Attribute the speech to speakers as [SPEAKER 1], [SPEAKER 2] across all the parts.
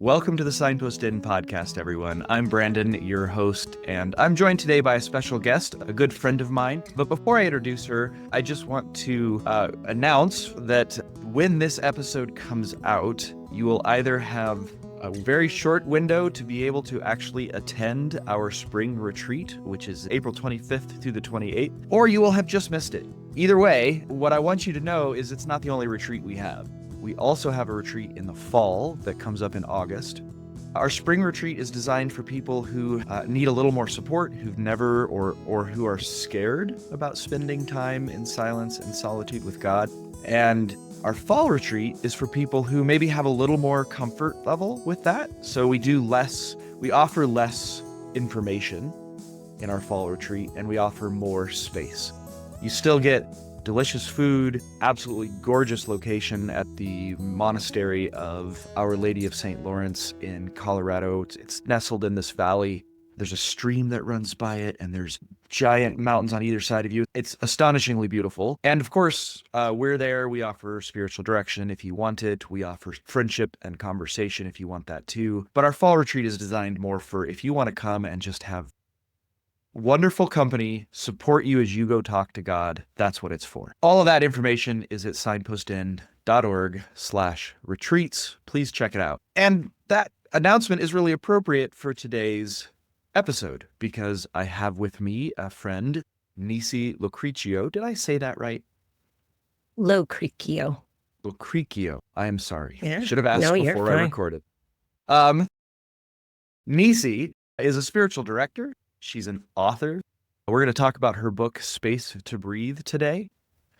[SPEAKER 1] Welcome to the Signpost Inn podcast, everyone. I'm Brandon, your host, and I'm joined today by a special guest, a good friend of mine. But before I introduce her, I just want to announce that when this episode comes out, you will either have a very short window to be able to actually attend our spring retreat, which is April 25th through the 28th, or you will have just missed it. Either way, what I want you to know is it's not the only retreat we have. We also have a retreat in the fall that comes up in August. Our spring retreat is designed for people who need a little more support, who've never or who are scared about spending time in silence and solitude with God. And our fall retreat is for people who maybe have a little more comfort level with that. So we offer less information in our fall retreat, and we offer more space. You still get delicious food, absolutely gorgeous location at the monastery of Our Lady of St. Lawrence in Colorado. It's nestled in this valley. There's a stream that runs by it, and there's giant mountains on either side of you. It's astonishingly beautiful. And of course, we're there. We offer spiritual direction if you want it. We offer friendship and conversation if you want that too. But our fall retreat is designed more for if you want to come and just have wonderful company, support you as you go talk to God. That's what it's for. All of that information is at signpostin.org/retreats. Please check it out. And that announcement is really appropriate for today's episode because I have with me a friend, Niecy LoCricchio. Did I say that right?
[SPEAKER 2] LoCricchio.
[SPEAKER 1] LoCricchio. I am sorry.
[SPEAKER 2] Yeah.
[SPEAKER 1] Should have asked before I recorded. Niecy is a spiritual director. She's an author. We're going to talk about her book, Space to Breathe, today.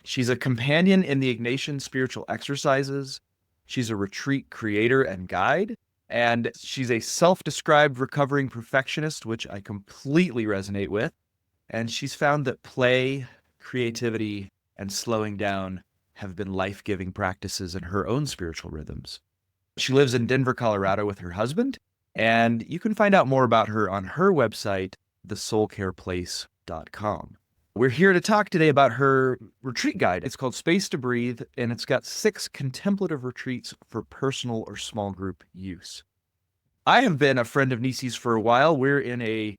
[SPEAKER 1] She's a companion in the Ignatian spiritual exercises. She's a retreat creator and guide. And she's a self-described recovering perfectionist, which I completely resonate with. And she's found that play, creativity, and slowing down have been life-giving practices in her own spiritual rhythms. She lives in Denver, Colorado with her husband. And you can find out more about her on her website, thesoulcareplace.com. We're here to talk today about her retreat guide. It's called Space to Breathe, and it's got 6 contemplative retreats for personal or small group use. I have been a friend of Niecy's for a while. We're in a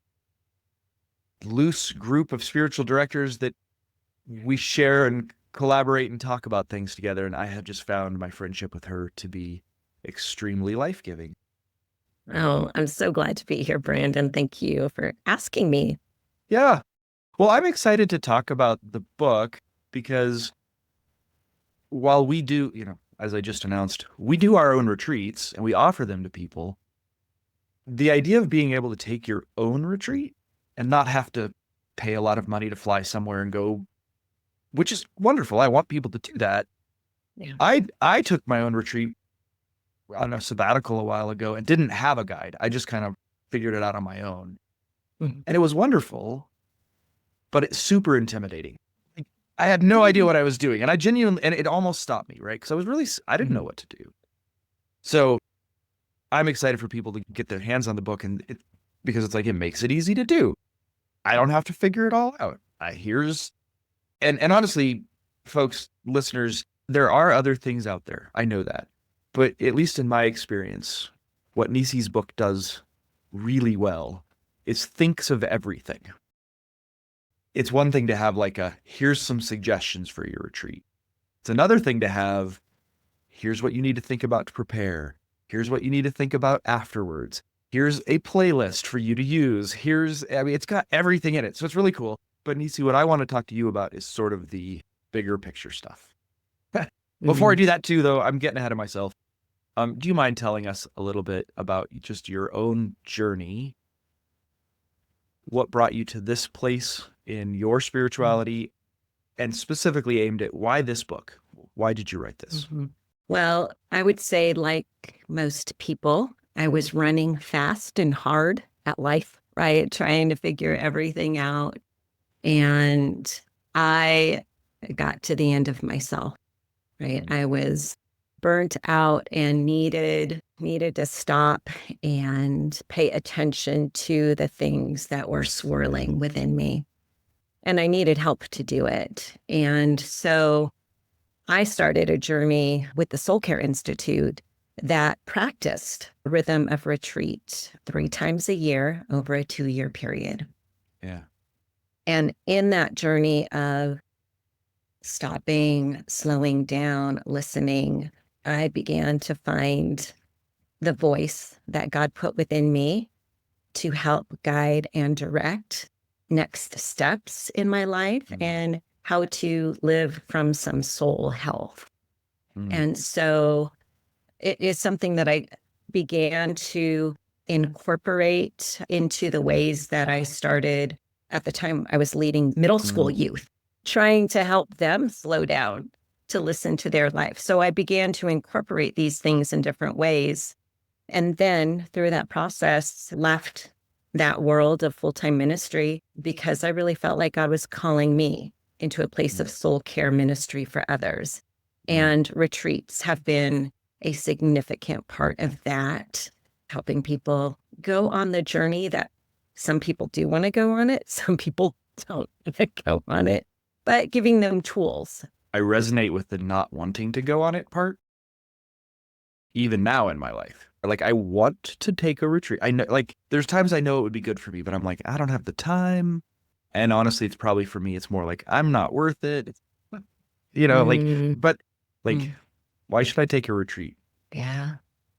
[SPEAKER 1] loose group of spiritual directors that we share and collaborate and talk about things together, and I have just found my friendship with her to be extremely life-giving.
[SPEAKER 2] Oh, I'm so glad to be here, Brandon. Thank you for asking me.
[SPEAKER 1] Yeah. Well, I'm excited to talk about the book because while we do, as I just announced, we do our own retreats and we offer them to people. The idea of being able to take your own retreat and not have to pay a lot of money to fly somewhere and go, which is wonderful. I want people to do that.
[SPEAKER 2] Yeah.
[SPEAKER 1] I took my own retreat on a sabbatical a while ago and didn't have a guide. I just kind of figured it out on my own. Mm-hmm. And it was wonderful, but it's super intimidating. I had no idea what I was doing. And it almost stopped me, right? Because I didn't know what to do. So I'm excited for people to get their hands on the book because it's like, it makes it easy to do. I don't have to figure it all out. And honestly, folks, listeners, there are other things out there. I know that. But at least in my experience, what Niecy's book does really well is thinks of everything. It's one thing to have here's some suggestions for your retreat. It's another thing to have, here's what you need to think about to prepare. Here's what you need to think about afterwards. Here's a playlist for you to use. It's got everything in it. So it's really cool. But Niecy, what I want to talk to you about is sort of the bigger picture stuff. Before I do that too, though, I'm getting ahead of myself. Do you mind telling us a little bit about just your own journey? What brought you to this place in your spirituality, and specifically aimed at why this book? Why did you write this?
[SPEAKER 2] Mm-hmm. Well, I would say, like most people, I was running fast and hard at life, right? Trying to figure everything out. And I got to the end of myself. Right. I was burnt out and needed to stop and pay attention to the things that were swirling within me. And I needed help to do it. And so I started a journey with the Soul Care Institute that practiced rhythm of retreat 3 times a year over a 2-year period.
[SPEAKER 1] Yeah.
[SPEAKER 2] And in that journey of stopping, slowing down, listening, I began to find the voice that God put within me to help guide and direct next steps in my life and how to live from some soul health. And so it is something that I began to incorporate into the ways that I started. At the time, I was leading middle school youth, trying to help them slow down to listen to their life. So I began to incorporate these things in different ways. And then through that process, left that world of full-time ministry because I really felt like God was calling me into a place of soul care ministry for others. And retreats have been a significant part of that, helping people go on the journey that some people do want to go on it, some people don't want to go on it, but giving them tools.
[SPEAKER 1] I resonate with the not wanting to go on it part, even now in my life. Like, I want to take a retreat. I know, like, there's times I know it would be good for me, but I'm like, I don't have the time. And honestly, it's probably for me, it's more like, I'm not worth it. Why should I take a retreat?
[SPEAKER 2] Yeah.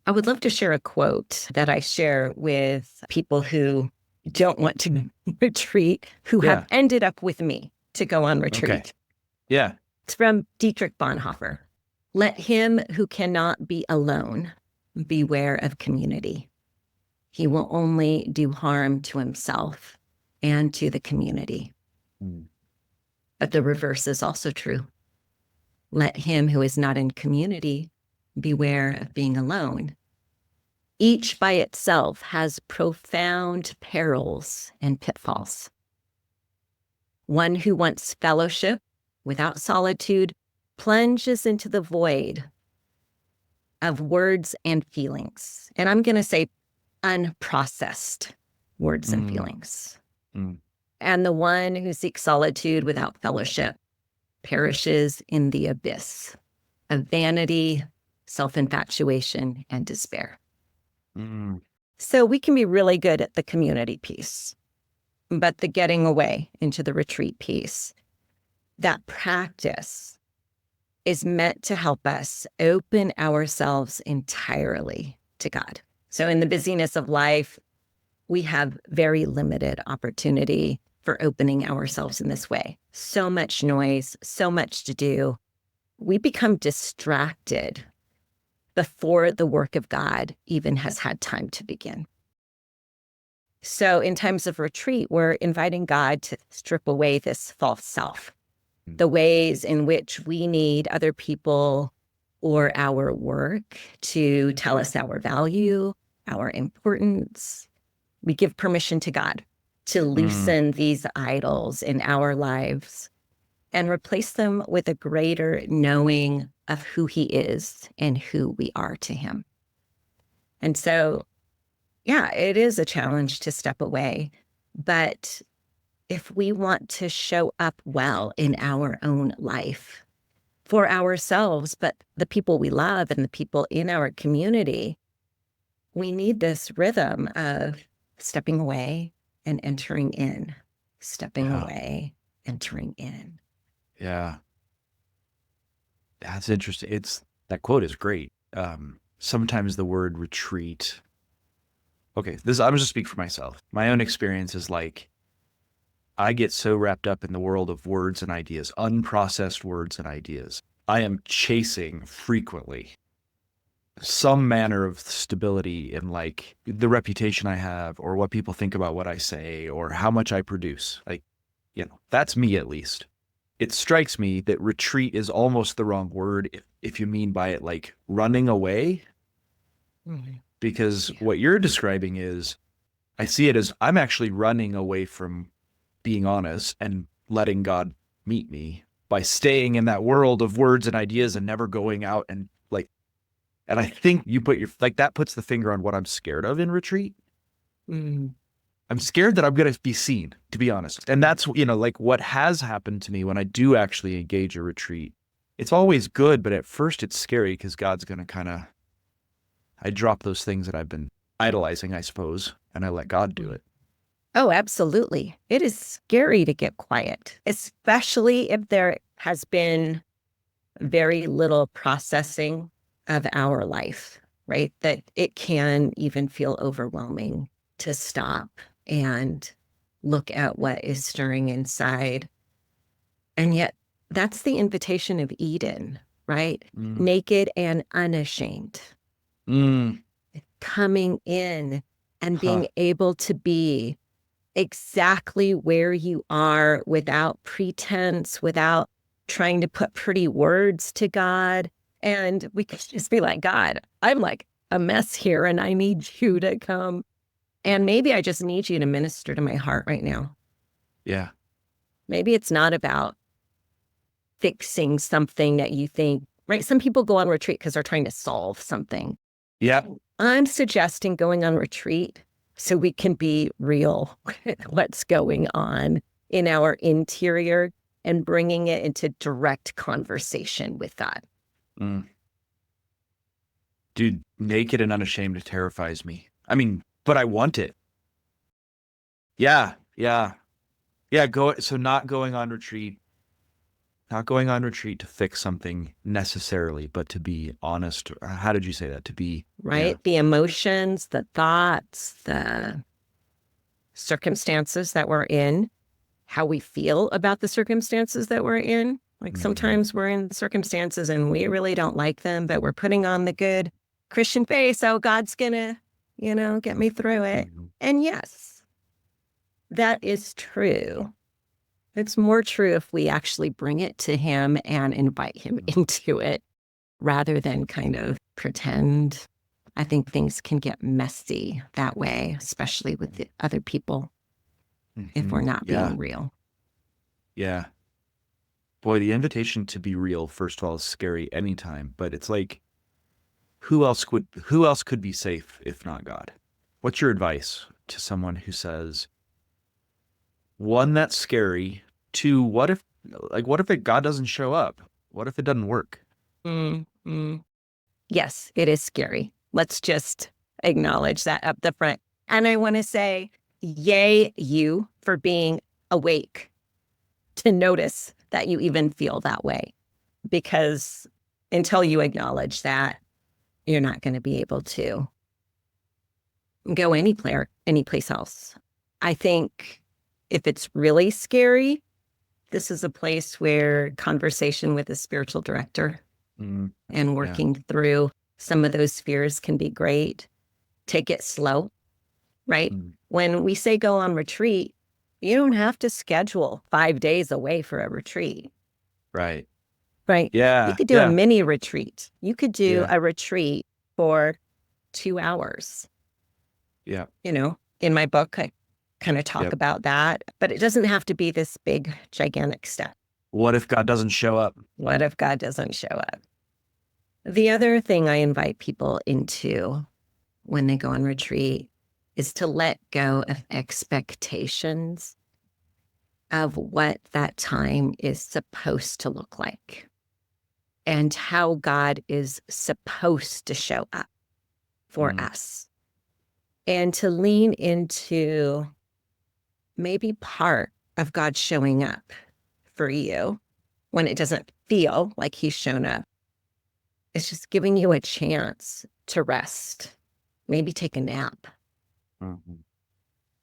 [SPEAKER 2] I would love to share a quote that I share with people who don't want to retreat, who have ended up with me to go on retreat.
[SPEAKER 1] Okay. Yeah.
[SPEAKER 2] It's from Dietrich Bonhoeffer. Let him who cannot be alone beware of community. He will only do harm to himself and to the community. But the reverse is also true. Let him who is not in community beware of being alone. Each by itself has profound perils and pitfalls. One who wants fellowship without solitude plunges into the void of words and feelings. And I'm going to say unprocessed words and feelings. And the one who seeks solitude without fellowship perishes in the abyss of vanity, self-infatuation, and despair. So we can be really good at the community piece, but the getting away into the retreat piece, that practice is meant to help us open ourselves entirely to God. So in the busyness of life, we have very limited opportunity for opening ourselves in this way. So much noise, so much to do. We become distracted before the work of God even has had time to begin. So in times of retreat, we're inviting God to strip away this false self, the ways in which we need other people or our work to tell us our value, our importance. We give permission to God to loosen these idols in our lives and replace them with a greater knowing of who he is and who we are to him. And so, yeah, it is a challenge to step away. But if we want to show up well in our own life for ourselves, but the people we love and the people in our community, we need this rhythm of stepping away and entering in, stepping away, entering in.
[SPEAKER 1] Yeah. That's interesting. That quote is great. Sometimes the word retreat. Okay, I'm just speak for myself. My own experience is like, I get so wrapped up in the world of words and ideas, unprocessed words and ideas. I am chasing frequently some manner of stability in like the reputation I have or what people think about what I say or how much I produce. Like, that's me at least. It strikes me that retreat is almost the wrong word if you mean by it like running away. Because what you're describing is, I see it as I'm actually running away from being honest and letting God meet me by staying in that world of words and ideas and never going out and and I think you put that puts the finger on what I'm scared of in retreat. I'm scared that I'm going to be seen, to be honest. And that's, like what has happened to me when I do actually engage a retreat. It's always good, but at first it's scary because God's going to kind of I drop those things that I've been idolizing, I suppose, and I let God do it.
[SPEAKER 2] Oh, absolutely. It is scary to get quiet, especially if there has been very little processing of our life, right? That it can even feel overwhelming to stop and look at what is stirring inside. And yet, that's the invitation of Eden, right? Naked and unashamed,
[SPEAKER 1] Mm.
[SPEAKER 2] coming in and
[SPEAKER 1] Huh.
[SPEAKER 2] being able to be exactly where you are without pretense, without trying to put pretty words to God. And we could just be like, God, I'm like a mess here and I need you to come. And maybe I just need you to minister to my heart right now.
[SPEAKER 1] Yeah.
[SPEAKER 2] Maybe it's not about fixing something that you think, right? Some people go on retreat because they're trying to solve something.
[SPEAKER 1] Yeah.
[SPEAKER 2] I'm suggesting going on retreat so we can be real with what's going on in our interior and bringing it into direct conversation with God.
[SPEAKER 1] Mm. Dude, naked and unashamed terrifies me. I mean, but I want it. Yeah. Yeah. Yeah. So not going on retreat, not going on retreat to fix something necessarily, but to be honest. How did you say that? To be,
[SPEAKER 2] right?
[SPEAKER 1] Yeah.
[SPEAKER 2] The emotions, the thoughts, the circumstances that we're in, how we feel about the circumstances that we're in. Like sometimes we're in circumstances and we really don't like them, but we're putting on the good Christian face. Oh, God's gonna, get me through it. And yes, that is true. It's more true if we actually bring it to him and invite him into it rather than kind of pretend. I think things can get messy that way, especially with the other people, if we're not being real.
[SPEAKER 1] Yeah. Boy, the invitation to be real, first of all, is scary anytime, but it's like, who else could be safe if not God? What's your advice to someone who says, one, that's scary, two, what if God doesn't show up? What if it doesn't work?
[SPEAKER 2] Yes, it is scary. Let's just acknowledge that up the front. And I want to say, yay, you for being awake to notice that you even feel that way. Because until you acknowledge that, you're not going to be able to go anyplace else. I think if it's really scary, this is a place where conversation with a spiritual director and working through some of those fears can be great. Take it slow, right? When we say go on retreat, you don't have to schedule 5 days away for a retreat.
[SPEAKER 1] Right.
[SPEAKER 2] Right.
[SPEAKER 1] Yeah.
[SPEAKER 2] You could do a mini retreat. You could do a retreat for 2 hours.
[SPEAKER 1] Yeah.
[SPEAKER 2] In my book, I kind of talk about that, but it doesn't have to be this big, gigantic step.
[SPEAKER 1] What if God doesn't show up?
[SPEAKER 2] What if God doesn't show up? The other thing I invite people into when they go on retreat is to let go of expectations of what that time is supposed to look like and how God is supposed to show up for us. And to lean into maybe part of God showing up for you when it doesn't feel like he's shown up. It's just giving you a chance to rest, maybe take a nap.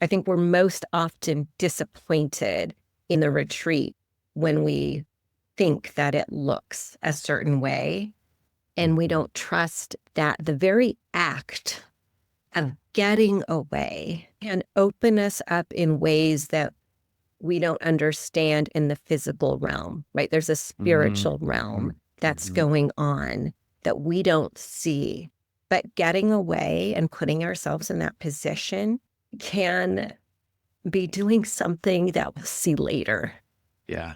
[SPEAKER 2] I think we're most often disappointed in the retreat when we think that it looks a certain way and we don't trust that the very act of getting away can open us up in ways that we don't understand in the physical realm, right? There's a spiritual realm that's going on that we don't see. But getting away and putting ourselves in that position can be doing something that we'll see later.
[SPEAKER 1] Yeah.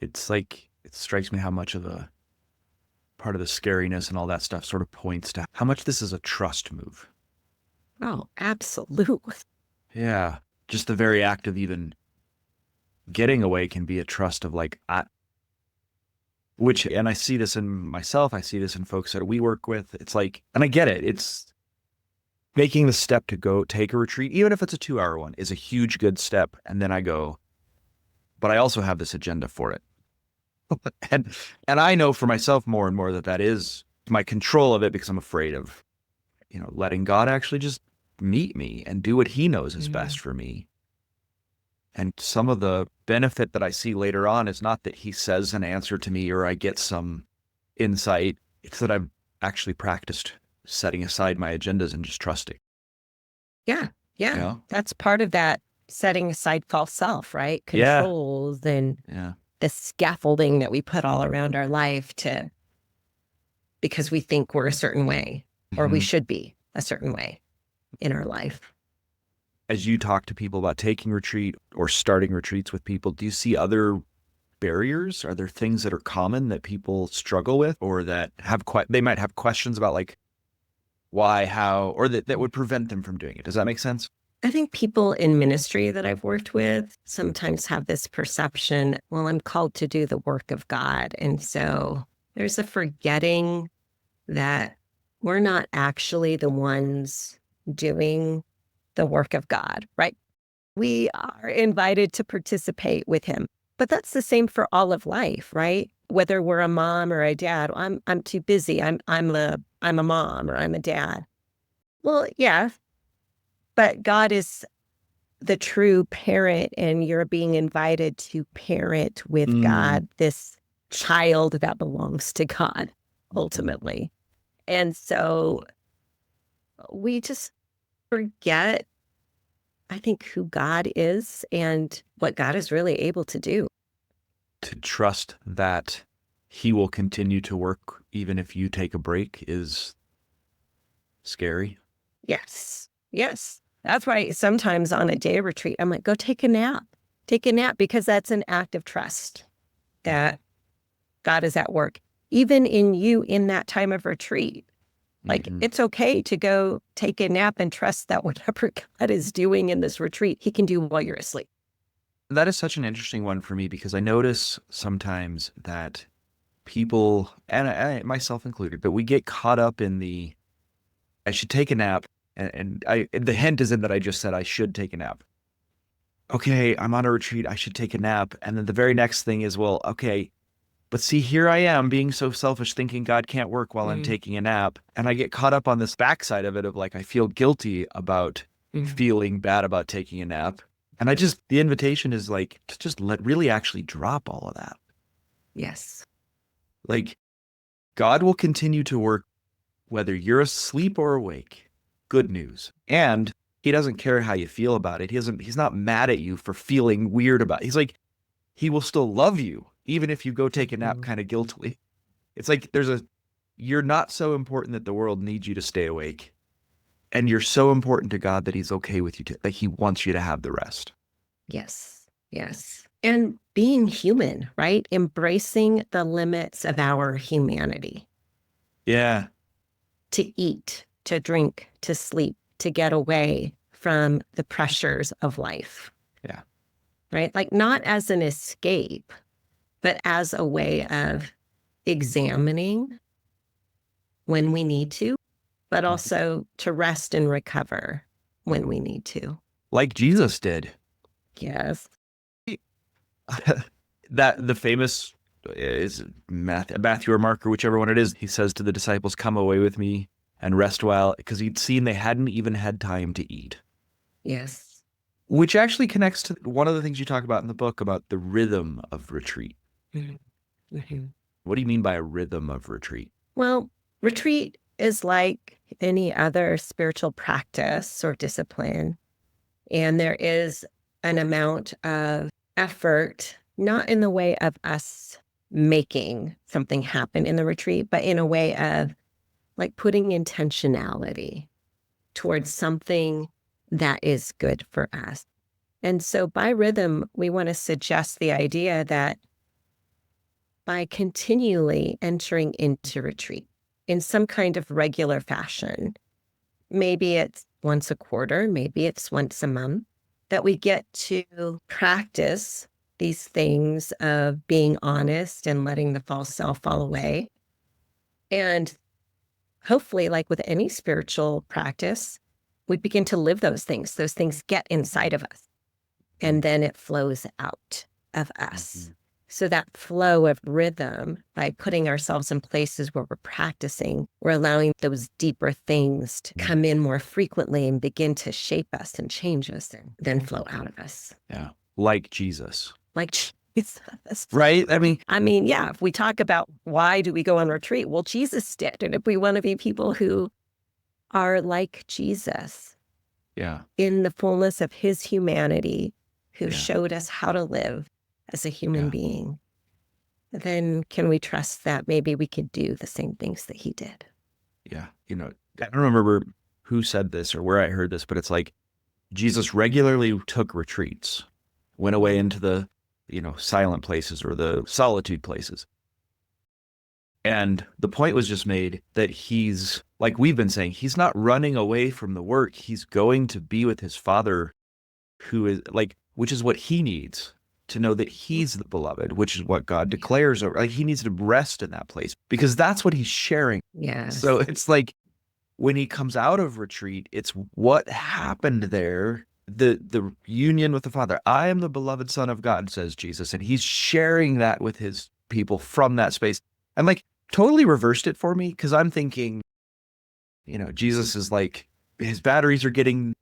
[SPEAKER 1] It's like, it strikes me how much of the part of the scariness and all that stuff sort of points to how much this is a trust move.
[SPEAKER 2] Oh, absolutely.
[SPEAKER 1] Yeah. Just the very act of even getting away can be a trust of like, and I see this in myself, I see this in folks that we work with. It's like, and I get it. making the step to go take a retreat, even if it's a 2-hour one, is a huge good step. And then I go, but I also have this agenda for it. and I know for myself more and more that is my control of it, because I'm afraid of, letting God actually just meet me and do what he knows is best for me. And some of the benefit that I see later on is not that he says an answer to me or I get some insight. It's that I've actually practiced setting aside my agendas and just trusting.
[SPEAKER 2] Yeah. Yeah.
[SPEAKER 1] Yeah.
[SPEAKER 2] That's part of that setting aside false self, right?
[SPEAKER 1] Yeah.
[SPEAKER 2] Controls and the scaffolding that we put all around our life because we think we're a certain way or we should be a certain way in our life.
[SPEAKER 1] As you talk to people about taking retreat or starting retreats with people, do you see other barriers? Are there things that are common that people struggle with, or that they might have questions about, like, why, how, or that would prevent them from doing it? Does that make sense?
[SPEAKER 2] I think people in ministry that I've worked with sometimes have this perception, well, I'm called to do the work of God. And so there's a forgetting that we're not actually the ones doing the work of God, right? We are invited to participate with him. But that's the same for all of life, right? Whether we're a mom or a dad, I'm too busy. I'm a mom or I'm a dad. Well, yeah, but God is the true parent, and you're being invited to parent with God, this child that belongs to God, ultimately. And so we just forget, I think, who God is and what God is really able to do.
[SPEAKER 1] To trust that he will continue to work even if you take a break is scary.
[SPEAKER 2] Yes. Yes. That's why sometimes on a day retreat, I'm like, go take a nap. Take a nap, because that's an act of trust that God is at work, even in you in that time of retreat. Like, it's okay to go take a nap and trust that whatever God is doing in this retreat, he can do while you're asleep.
[SPEAKER 1] That is such an interesting one for me, because I notice sometimes that people, and I myself included, but we get caught up in I should take a nap. And the hint is in that I just said I should take a nap. Okay, I'm on a retreat, I should take a nap. And then the very next thing is, well, okay, but see, here I am being so selfish, thinking God can't work while I'm taking a nap. And I get caught up on this backside of it of, like, I feel guilty about feeling bad about taking a nap. And the invitation is, like, to just really actually drop all of that.
[SPEAKER 2] Yes.
[SPEAKER 1] Like, God will continue to work whether you're asleep or awake. Good news. And he doesn't care how you feel about it. He's not mad at you for feeling weird about it. He's like, he will still love you, even if you go take a nap kind of guiltily. It's like you're not so important that the world needs you to stay awake. And you're so important to God that he's okay with you that he wants you to have the rest.
[SPEAKER 2] Yes. Yes. And being human, right? Embracing the limits of our humanity.
[SPEAKER 1] Yeah.
[SPEAKER 2] To eat, to drink, to sleep, to get away from the pressures of life.
[SPEAKER 1] Yeah.
[SPEAKER 2] Right? Like, not as an escape, but as a way of examining when we need to, but also to rest and recover when we need to.
[SPEAKER 1] Like Jesus did.
[SPEAKER 2] Yes.
[SPEAKER 1] That the famous is Matthew or Mark or whichever one it is. He says to the disciples, "Come away with me and rest while," because he'd seen they hadn't even had time to eat.
[SPEAKER 2] Yes.
[SPEAKER 1] Which actually connects to one of the things you talk about in the book about the rhythm of retreat. What do you mean by a rhythm of retreat?
[SPEAKER 2] Well, retreat is like any other spiritual practice or discipline. And there is an amount of effort, not in the way of us making something happen in the retreat, but in a way of, like, putting intentionality towards something that is good for us. And so by rhythm, we want to suggest the idea that by continually entering into retreat in some kind of regular fashion, maybe it's once a quarter, maybe it's once a month, that we get to practice these things of being honest and letting the false self fall away. And hopefully, like with any spiritual practice, we begin to live those things. Those things get inside of us, and then it flows out of us. So that flow of rhythm, by putting ourselves in places where we're practicing, we're allowing those deeper things to come in more frequently and begin to shape us and change us and then flow out of us.
[SPEAKER 1] Yeah. Like Jesus.
[SPEAKER 2] Like Jesus.
[SPEAKER 1] Right? I mean,
[SPEAKER 2] yeah, if we talk about why do we go on retreat? Well, Jesus did. And if we want to be people who are like Jesus
[SPEAKER 1] yeah.
[SPEAKER 2] in the fullness of his humanity, who
[SPEAKER 1] Yeah.
[SPEAKER 2] showed us how to live as a human
[SPEAKER 1] Yeah.
[SPEAKER 2] being, then can we trust that maybe we could do the same things that he did?
[SPEAKER 1] Yeah. I don't remember who said this or where I heard this, but it's like Jesus regularly took retreats, went away into the, silent places or the solitude places. And the point was just made that he's, like we've been saying, he's not running away from the work. He's going to be with his Father, who is which is what he needs to know that he's the beloved, which is what God declares over. Like, he needs to rest in that place because that's what he's sharing.
[SPEAKER 2] Yeah.
[SPEAKER 1] So it's like when he comes out of retreat, it's what happened there, the union with the Father. I am the beloved Son of God, says Jesus, and he's sharing that with his people from that space. And totally reversed it for me, because I'm thinking, Jesus is like, his batteries are getting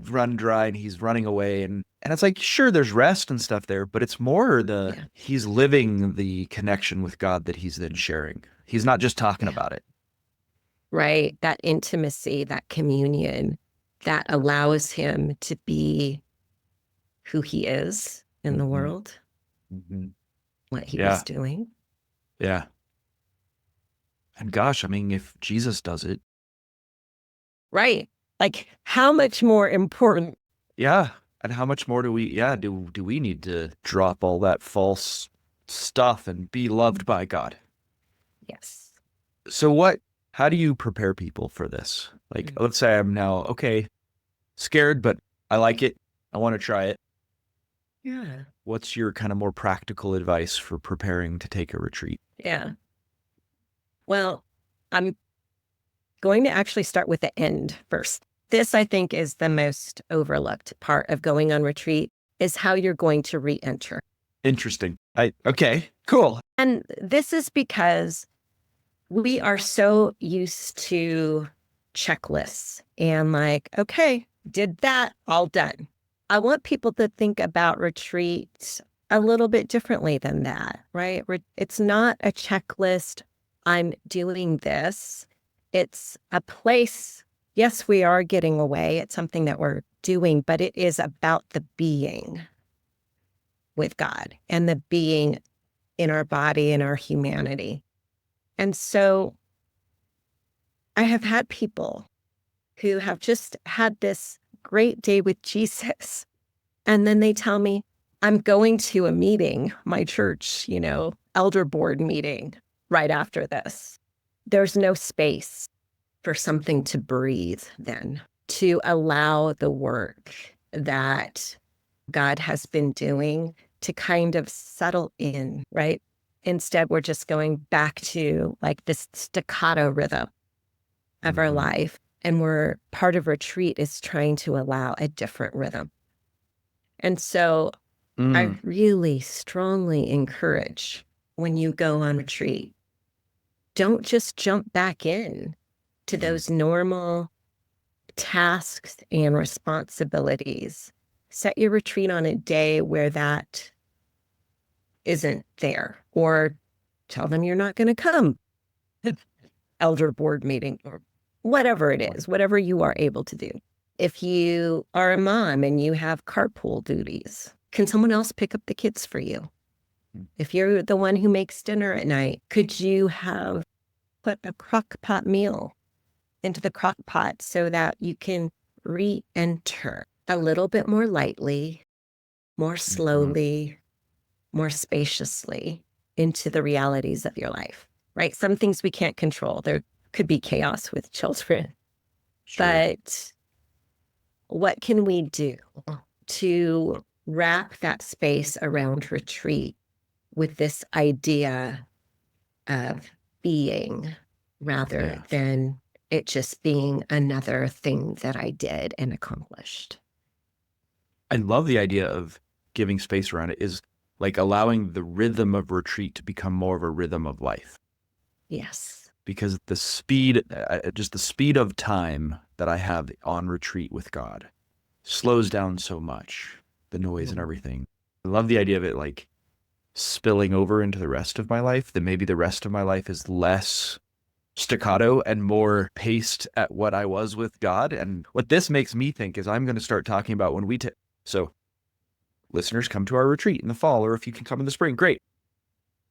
[SPEAKER 1] run dry and he's running away, and it's like, sure, there's rest and stuff there, but it's more he's living the connection with God that he's then sharing. He's not just talking about it.
[SPEAKER 2] Right. That intimacy, that communion that allows him to be who he is in the world, what he was doing.
[SPEAKER 1] Yeah. And gosh, if Jesus does it.
[SPEAKER 2] Right. How much more important?
[SPEAKER 1] Yeah. And how much more do we need to drop all that false stuff and be loved by God?
[SPEAKER 2] Yes.
[SPEAKER 1] So how do you prepare people for this? Let's say I'm now, scared, but I like it. I want to try it.
[SPEAKER 2] Yeah.
[SPEAKER 1] What's your kind of more practical advice for preparing to take a retreat?
[SPEAKER 2] Yeah. Well, I'm going to actually start with the end first. This, I think, is the most overlooked part of going on retreat, is how you're going to re-enter.
[SPEAKER 1] Interesting. Okay, cool.
[SPEAKER 2] And this is because we are so used to checklists and okay, did that, all done. I want people to think about retreats a little bit differently than that, right? It's not a checklist. I'm doing this. It's a place. Yes, we are getting away. It's something that we're doing, but it is about the being with God and the being in our body and our humanity. And so I have had people who have just had this great day with Jesus, and then they tell me, I'm going to a meeting, my church, elder board meeting right after this. There's no space for something to breathe then, to allow the work that God has been doing to kind of settle in, right? Instead, we're just going back to this staccato rhythm of our life. And part of retreat is trying to allow a different rhythm. And so I really strongly encourage, when you go on retreat, don't just jump back in to those normal tasks and responsibilities. Set your retreat on a day where that isn't there, or tell them you're not going to come. Elder board meeting or whatever it is, whatever you are able to do. If you are a mom and you have carpool duties, can someone else pick up the kids for you? If you're the one who makes dinner at night, could you have put a crock pot meal into the crock pot so that you can re-enter a little bit more lightly, more slowly, more spaciously into the realities of your life, right? Some things we can't control. There could be chaos with children, but what can we do to wrap that space around retreat with this idea of being rather than it just being another thing that I did and accomplished.
[SPEAKER 1] I love the idea of giving space around it, is like allowing the rhythm of retreat to become more of a rhythm of life.
[SPEAKER 2] Yes.
[SPEAKER 1] Because the speed, just the speed of time that I have on retreat with God slows down so much, the noise and everything. I love the idea of it like spilling over into the rest of my life, that maybe the rest of my life is less staccato and more paced at what I was with God. And what this makes me think is I'm going to start talking about when we so listeners, come to our retreat in the fall, or if you can come in the spring, great.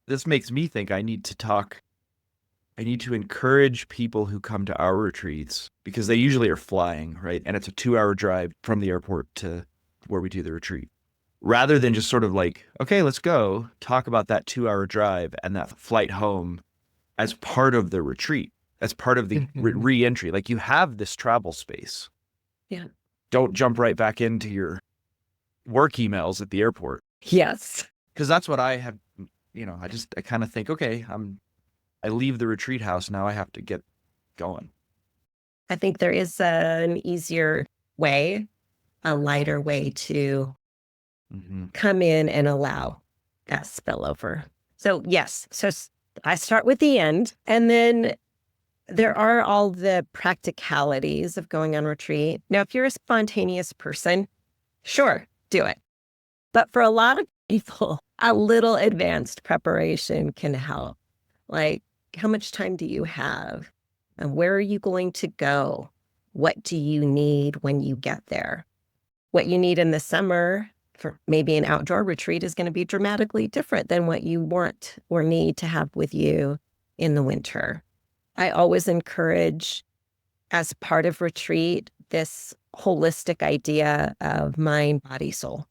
[SPEAKER 1] This makes me think I need to encourage people who come to our retreats, because they usually are flying, right? And it's a 2-hour drive from the airport to where we do the retreat. Rather than just sort of like, okay, let's go talk about that 2-hour drive and that flight home as part of the retreat, as part of the reentry. Like, you have this travel space.
[SPEAKER 2] Yeah.
[SPEAKER 1] Don't jump right back into your work emails at the airport.
[SPEAKER 2] Yes.
[SPEAKER 1] Because that's what I have, I kind of think, okay, I leave the retreat house, now I have to get going.
[SPEAKER 2] I think there is an easier way, a lighter way to come in and allow that spillover. So yes, I start with the end, and then there are all the practicalities of going on retreat. Now, if you're a spontaneous person, sure, do it. But for a lot of people, a little advanced preparation can help. Like, how much time do you have? And where are you going to go? What do you need when you get there? What you need in the summer for maybe an outdoor retreat is going to be dramatically different than what you want or need to have with you in the winter. I always encourage, as part of retreat, this holistic idea of mind, body, soul.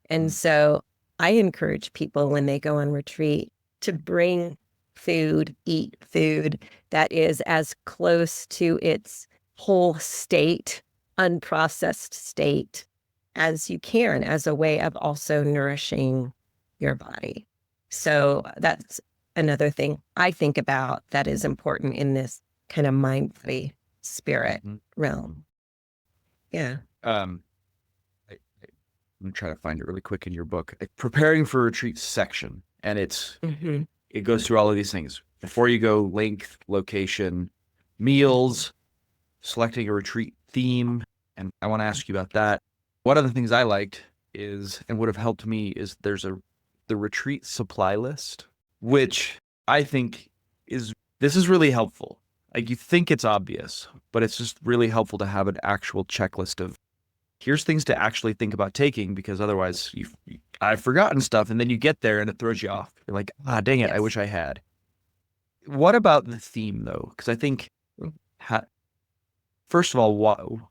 [SPEAKER 2] And so I encourage people when they go on retreat to bring food, eat food that is as close to its whole state, unprocessed state as you can, as a way of also nourishing your body. So that's another thing I think about that is important in this kind of mind, body, spirit realm. Yeah.
[SPEAKER 1] I'm going to try to find it really quick in your book. Preparing for retreat section. And it goes through all of these things. Before you go, length, location, meals, selecting a retreat theme. And I want to ask you about that. One of the things I liked is, and would have helped me, is there's the retreat supply list, which I think this is really helpful. Like, you think it's obvious, but it's just really helpful to have an actual checklist of, here's things to actually think about taking, because otherwise I've forgotten stuff, and then you get there and it throws you off. You're like, dang it, I wish I had. What about the theme, though? Because I think, first of all,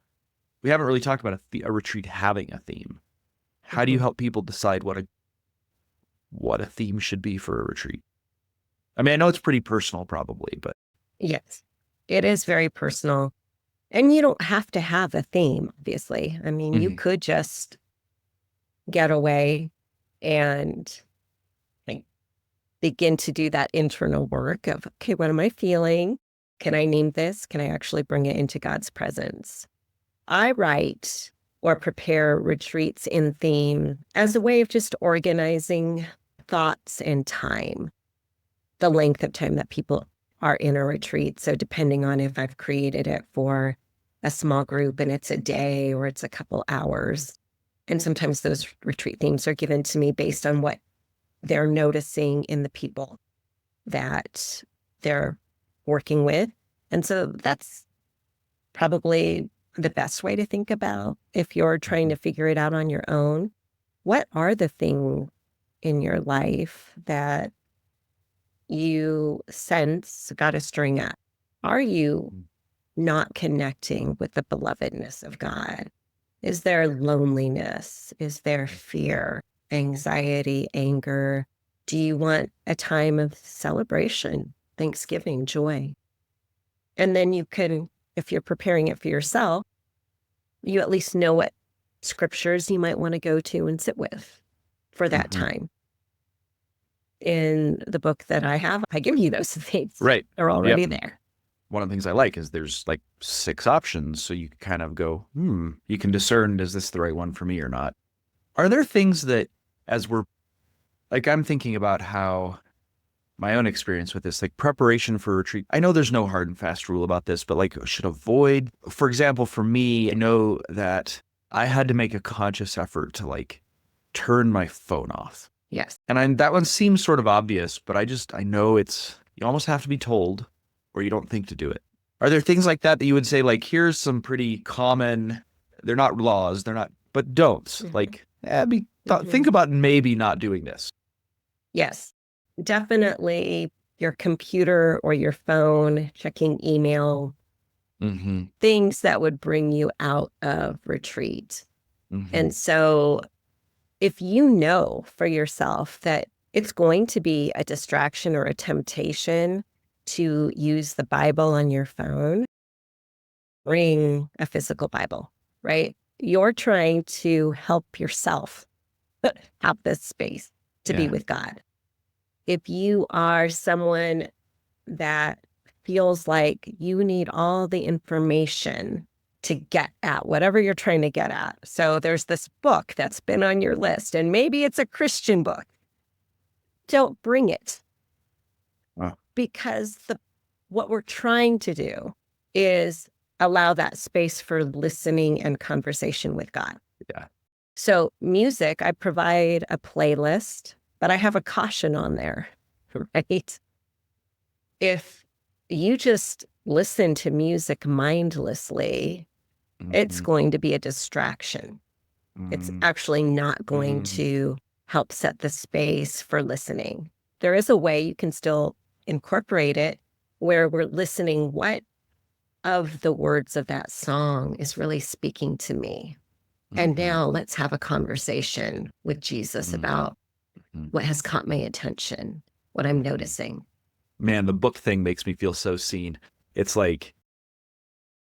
[SPEAKER 1] we haven't really talked about a retreat having a theme. How do you help people decide what a theme should be for a retreat? I mean, I know it's pretty personal probably, but.
[SPEAKER 2] Yes, it is very personal. And you don't have to have a theme, obviously. I mean, you could just get away and like begin to do that internal work of, okay, what am I feeling? Can I name this? Can I actually bring it into God's presence? I write or prepare retreats in theme as a way of just organizing thoughts and time, the length of time that people are in a retreat. So depending on if I've created it for a small group and it's a day or it's a couple hours. And sometimes those retreat themes are given to me based on what they're noticing in the people that they're working with. And so that's probably the best way to think about if you're trying to figure it out on your own. What are the things in your life that you sense got a string at? Are you not connecting with the belovedness of God? Is there loneliness? Is there fear, anxiety, anger? Do you want a time of celebration, Thanksgiving, joy? And then you can, if you're preparing it for yourself, you at least know what scriptures you might want to go to and sit with for that time. In the book that I have, I give you those things.
[SPEAKER 1] Right.
[SPEAKER 2] They're already there.
[SPEAKER 1] one of the things I like is there's like 6 options. So you kind of go, you can discern, is this the right one for me or not? Are there things that, as we're like, I'm thinking about how my own experience with this, like preparation for retreat. I know there's no hard and fast rule about this, but like should avoid, for example, for me, I know that I had to make a conscious effort to like turn my phone off.
[SPEAKER 2] Yes.
[SPEAKER 1] And that one seems sort of obvious, but I know you almost have to be told or you don't think to do it. Are there things like that you would say, like, here's some pretty common, they're not laws, they're not, but don'ts, like, think about maybe not doing this.
[SPEAKER 2] Yes, definitely your computer or your phone, checking email, things that would bring you out of retreat. And so if you know for yourself that it's going to be a distraction or a temptation to use the Bible on your phone, bring a physical Bible, right? You're trying to help yourself have this space to be with God. If you are someone that feels like you need all the information to get at whatever you're trying to get at. So there's this book that's been on your list, and maybe it's a Christian book. Don't bring it. Because what we're trying to do is allow that space for listening and conversation with God.
[SPEAKER 1] Yeah.
[SPEAKER 2] So music, I provide a playlist, but I have a caution on there, right? If you just listen to music mindlessly, it's going to be a distraction. It's actually not going to help set the space for listening. There is a way you can still incorporate it where we're listening, what of the words of that song is really speaking to me? And now let's have a conversation with Jesus about what has caught my attention, what I'm noticing.
[SPEAKER 1] Man, the book thing makes me feel so seen. It's like,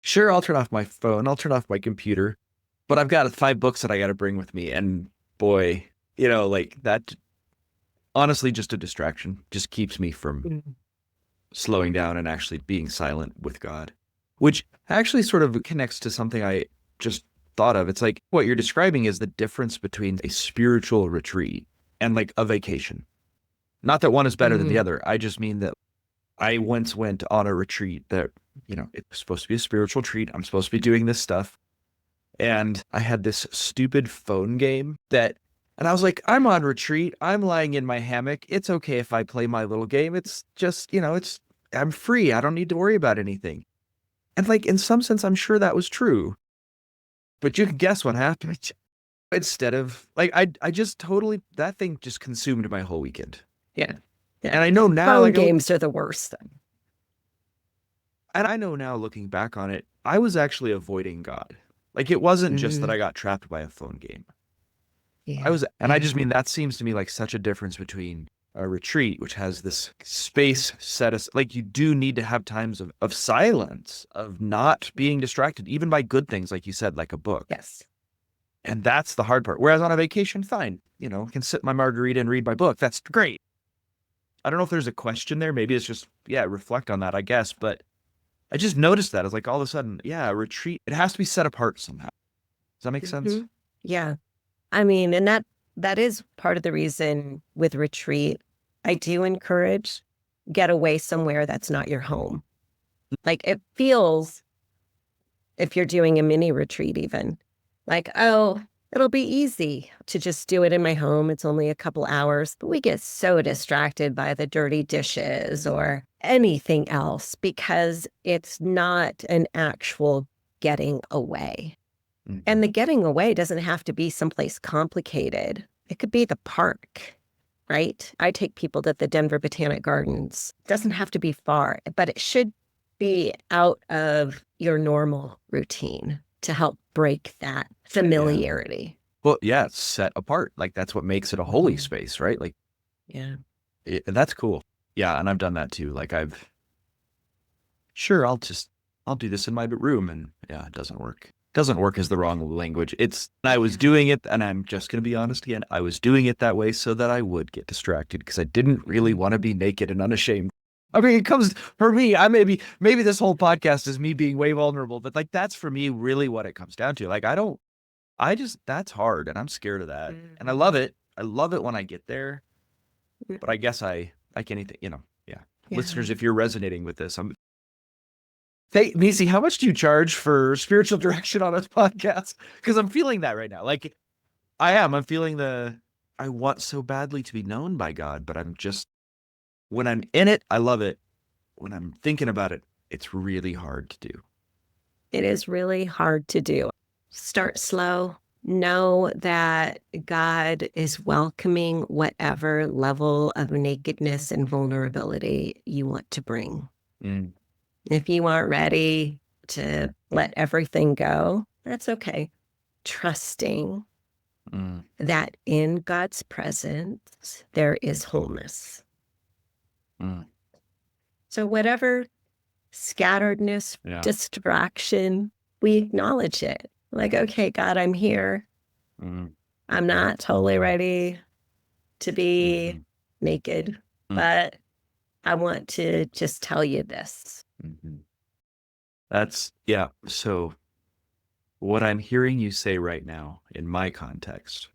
[SPEAKER 1] sure, I'll turn off my phone, I'll turn off my computer, but I've got 5 books that I got to bring with me. And boy, like that, honestly, just a distraction, just keeps me from slowing down and actually being silent with God, which actually sort of connects to something I just thought of. It's like what you're describing is the difference between a spiritual retreat and like a vacation. Not that one is better than the other. I just mean that I once went on a retreat that, it was supposed to be a spiritual treat. I'm supposed to be doing this stuff. And I had this stupid phone game and I was like, I'm on retreat. I'm lying in my hammock. It's okay if I play my little game. It's just, I'm free. I don't need to worry about anything. And like, in some sense, I'm sure that was true. But you can guess what happened. Instead of like, I just totally, that thing just consumed my whole weekend.
[SPEAKER 2] Yeah.
[SPEAKER 1] And I know now,
[SPEAKER 2] phone games are the worst.
[SPEAKER 1] And I know now, looking back on it, I was actually avoiding God. Like, it wasn't just that I got trapped by a phone game.
[SPEAKER 2] Yeah.
[SPEAKER 1] I just mean, that seems to me like such a difference between a retreat, which has this space like, you do need to have times of silence, of not being distracted, even by good things, like you said, like a book.
[SPEAKER 2] Yes.
[SPEAKER 1] And that's the hard part. Whereas on a vacation, fine, can sip my margarita and read my book. That's great. I don't know if there's a question there. Maybe it's just, reflect on that, I guess. But I just noticed that. It's like all of a sudden, a retreat, it has to be set apart somehow. Does that make sense?
[SPEAKER 2] Yeah. I mean, and that is part of the reason with retreat, I do encourage get away somewhere that's not your home. Like, it feels, if you're doing a mini retreat even, like, oh, it'll be easy to just do it in my home. It's only a couple hours. But we get so distracted by the dirty dishes or anything else because it's not an actual getting away. And the getting away doesn't have to be someplace complicated. It could be the park, right? I take people to the Denver Botanic Gardens. It doesn't have to be far, but it should be out of your normal routine to help break that familiarity.
[SPEAKER 1] Well, it's set apart. Like, that's what makes it a holy space, right? Like, that's cool. Yeah, and I've done that too. Like, I'll do this in my room, and it doesn't work. Doesn't work is the wrong language. I was doing it, and I'm just going to be honest again, I was doing it that way so that I would get distracted because I didn't really want to be naked and unashamed. I mean, it comes for me. Maybe this whole podcast is me being way vulnerable, but like that's for me really what it comes down to. Like that's hard, and I'm scared of that, and I love it. I love it when I get there, but I guess I like anything, yeah. Listeners, if you're resonating with this, hey, Niecy, how much do you charge for spiritual direction on this podcast? Because I'm feeling that right now. Like I'm feeling I want so badly to be known by God, but when I'm in it, I love it. When I'm thinking about it, it's really hard to do.
[SPEAKER 2] It is really hard to do. Start slow. Know that God is welcoming whatever level of nakedness and vulnerability you want to bring. If you aren't ready to let everything go, that's okay. Trusting that in God's presence, there is wholeness. So whatever scatteredness, distraction, we acknowledge it. Like, okay, God, I'm here. I'm not totally ready to be naked, but I want to just tell you this.
[SPEAKER 1] So what I'm hearing you say right now in my context,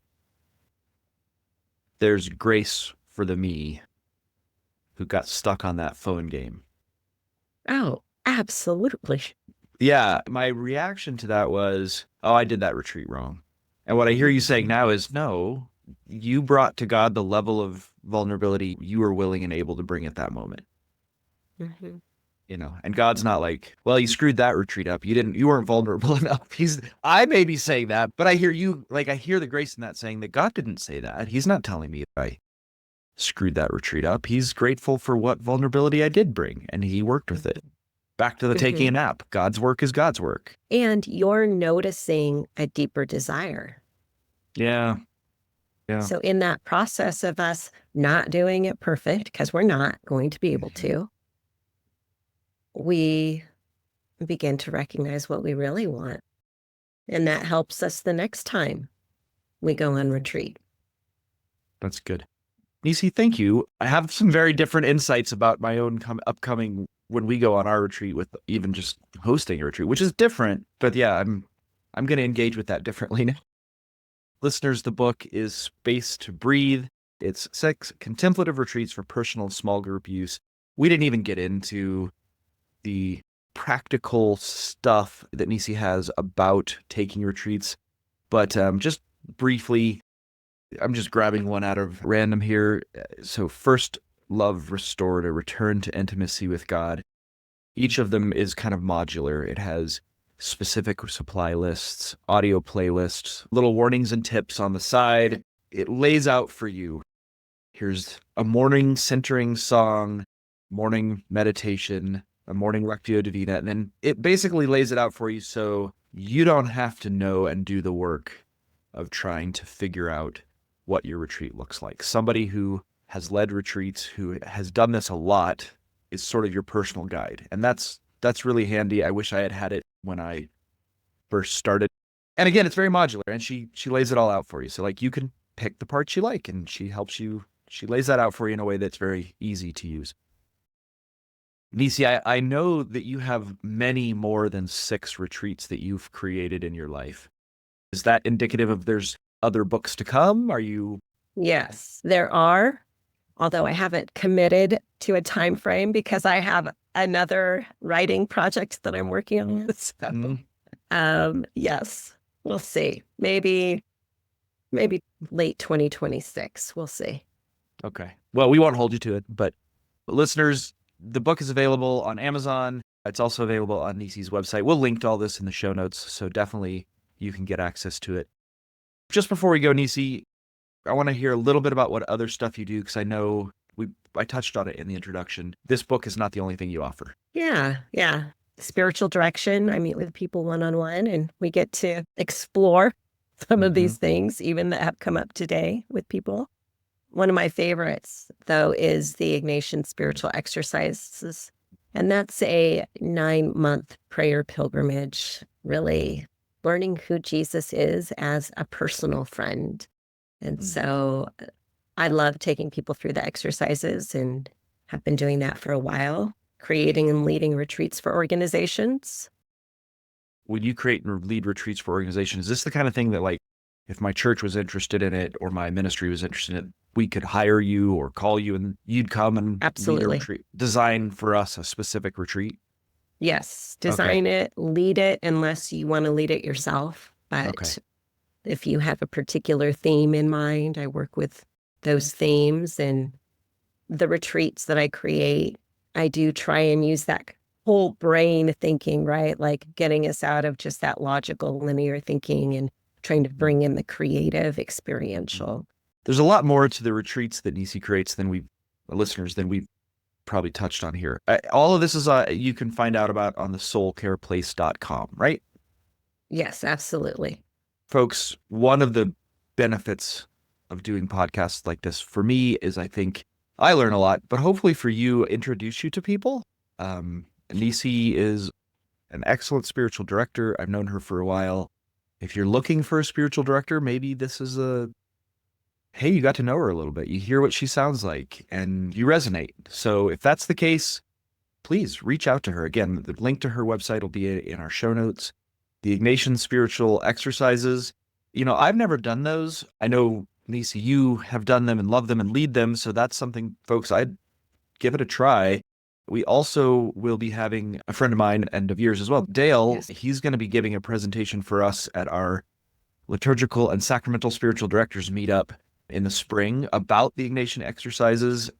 [SPEAKER 1] there's grace for the me who got stuck on that phone game.
[SPEAKER 2] Oh, absolutely.
[SPEAKER 1] Yeah, my reaction to that was, oh, I did that retreat wrong. And what I hear you saying now is, no, you brought to God the level of vulnerability you were willing and able to bring at that moment. And God's not like, well, you screwed that retreat up. You weren't vulnerable enough. I may be saying that, but I hear you, like, I hear the grace in that saying that God didn't say that. He's not telling me I screwed that retreat up. He's grateful for what vulnerability I did bring, and he worked with it. Back to the taking a nap. God's work is God's work.
[SPEAKER 2] And you're noticing a deeper desire.
[SPEAKER 1] Yeah.
[SPEAKER 2] So in that process of us not doing it perfect, because we're not going to be able to, we begin to recognize what we really want. And that helps us the next time we go on retreat.
[SPEAKER 1] That's good. Niecy, thank you. I have some very different insights about my own upcoming when we go on our retreat, with even just hosting a retreat, which is different. But yeah, I'm going to engage with that differently now. Listeners, the book is Space to Breathe. It's 6 contemplative retreats for personal and small group use. We didn't even get into the practical stuff that Niecy has about taking retreats, but just briefly, I'm just grabbing one out of random here. So first, love restored, a return to intimacy with God. Each of them is kind of modular. It has specific supply lists, audio playlists, little warnings and tips on the side. It lays out for you. Here's a morning centering song, morning meditation, a morning Lectio Divina, and then it basically lays it out for you so you don't have to know and do the work of trying to figure out what your retreat looks like. Somebody who has led retreats, who has done this a lot, is sort of your personal guide. And that's really handy. I wish I had it when I first started. And again, it's very modular, and she lays it all out for you. So like you can pick the parts you like, and she lays that out for you in a way that's very easy to use. Niecy, I know that you have many more than 6 retreats that you've created in your life. Is that indicative of there's other books to come? Are you?
[SPEAKER 2] Yes, there are, although I haven't committed to a time frame because I have another writing project that I'm working on. So, yes, we'll see. Maybe late 2026. We'll see.
[SPEAKER 1] Okay. Well, we won't hold you to it, but listeners, the book is available on Amazon. It's also available on Niecy's website. We'll link to all this in the show notes, so definitely you can get access to it. Just before we go, Niecy, I want to hear a little bit about what other stuff you do, because I know I touched on it in the introduction. This book is not the only thing you offer.
[SPEAKER 2] Yeah. Spiritual direction. I meet with people one-on-one, and we get to explore some of these things, even that have come up today with people. One of my favorites, though, is the Ignatian Spiritual Exercises. And that's a 9-month prayer pilgrimage, really learning who Jesus is as a personal friend. And so I love taking people through the exercises and have been doing that for a while, creating and leading retreats for organizations.
[SPEAKER 1] When you create and lead retreats for organizations, is this the kind of thing that, like, if my church was interested in it or my ministry was interested in it, we could hire you or call you and you'd come and lead a
[SPEAKER 2] Absolutely.
[SPEAKER 1] retreat, design for us a specific retreat?
[SPEAKER 2] Yes, design it, lead it, unless you want to lead it yourself. But if you have a particular theme in mind, I work with those themes, and the retreats that I create, I do try and use that whole brain thinking, right? Like getting us out of just that logical linear thinking and trying to bring in the creative experiential.
[SPEAKER 1] There's a lot more to the retreats that Niecy creates than we've probably touched on here. All of this is you can find out about on the soulcareplace.com, right?
[SPEAKER 2] Yes, absolutely.
[SPEAKER 1] Folks, one of the benefits of doing podcasts like this for me is I think I learn a lot, but hopefully for you, introduce you to people. Niecy is an excellent spiritual director. I've known her for a while. If you're looking for a spiritual director, maybe this is hey, you got to know her a little bit. You hear what she sounds like and you resonate. So if that's the case, please reach out to her. Again, the link to her website will be in our show notes. The Ignatian spiritual exercises, I've never done those. I know, Niecy, you have done them and love them and lead them. So that's something, folks, I'd give it a try. We also will be having a friend of mine, end of years as well, Dale.
[SPEAKER 2] Yes.
[SPEAKER 1] He's going to be giving a presentation for us at our liturgical and sacramental spiritual directors meetup in the spring about the Ignatian exercises.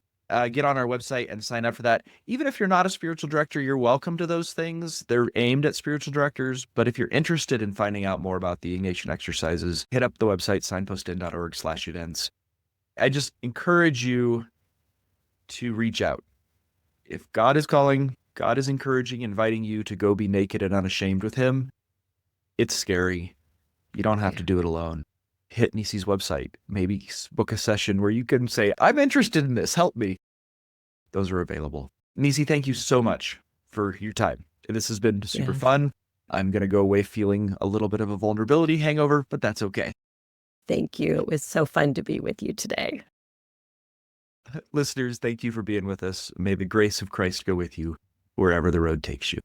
[SPEAKER 1] Get on our website and sign up for that. Even if you're not a spiritual director, you're welcome to those things. They're aimed at spiritual directors. But if you're interested in finding out more about the Ignatian exercises, hit up the website, signpostin.org/events. I just encourage you to reach out. If God is calling, God is encouraging, inviting you to go be naked and unashamed with him, it's scary. You don't have to do it alone. Hit Niecy's website, maybe book a session where you can say, I'm interested in this, help me. Those are available. Niecy, thank you so much for your time. This has been super fun. I'm going to go away feeling a little bit of a vulnerability hangover, but that's okay.
[SPEAKER 2] Thank you. It was so fun to be with you today.
[SPEAKER 1] Listeners, thank you for being with us. May the grace of Christ go with you wherever the road takes you.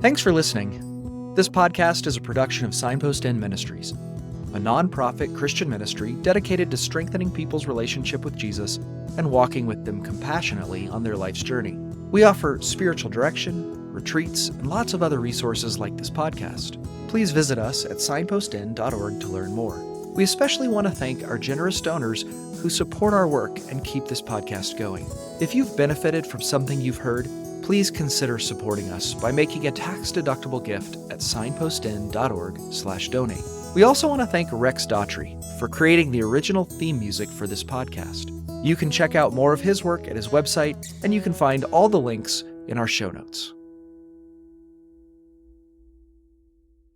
[SPEAKER 1] Thanks for listening. This podcast is a production of Signpost Inn Ministries, a nonprofit Christian ministry dedicated to strengthening people's relationship with Jesus and walking with them compassionately on their life's journey. We offer spiritual direction, retreats, and lots of other resources like this podcast. Please visit us at signpostin.org to learn more. We especially want to thank our generous donors who support our work and keep this podcast going. If you've benefited from something you've heard, please consider supporting us by making a tax-deductible gift at signpostin.org/donate. We also want to thank Rex Daugherty for creating the original theme music for this podcast. You can check out more of his work at his website, and you can find all the links in our show notes.